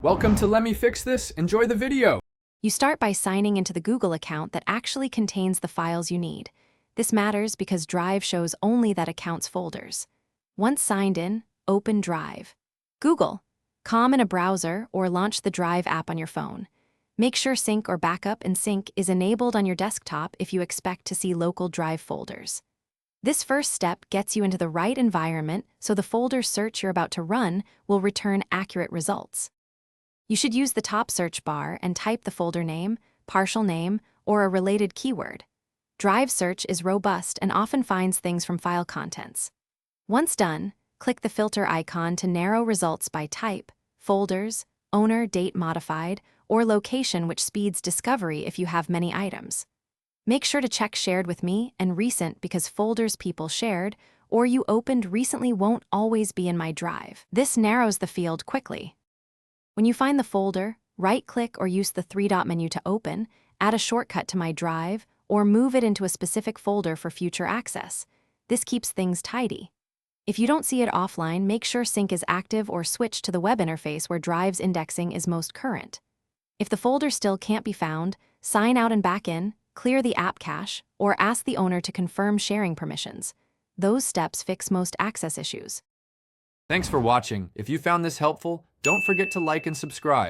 Welcome to Let Me Fix This. Enjoy the video. You start by signing into the Google account that actually contains the files you need. This matters because Drive shows only that account's folders. Once signed in, open Drive. Google, com in a browser, or launch the Drive app on your phone. Make sure Sync or Backup and Sync is enabled on your desktop if you expect to see local Drive folders. This first step gets you into the right environment so the folder search you're about to run will return accurate results. You should use the top search bar and type the folder name, partial name, or a related keyword. Drive search is robust and often finds things from file contents. Once done, click the filter icon to narrow results by type, folders, owner, date modified, or location, which speeds discovery if you have many items. Make sure to check Shared with Me and Recent because folders people shared or you opened recently won't always be in My Drive. This narrows the field quickly. When you find the folder, right-click or use the three-dot menu to open, add a shortcut to My Drive, or move it into a specific folder for future access. This keeps things tidy. If you don't see it offline, make sure Sync is active or switch to the web interface where Drive's indexing is most current. If the folder still can't be found, sign out and back in, clear the app cache, or ask the owner to confirm sharing permissions. Those steps fix most access issues. Thanks for watching. If you found this helpful, don't forget to like and subscribe.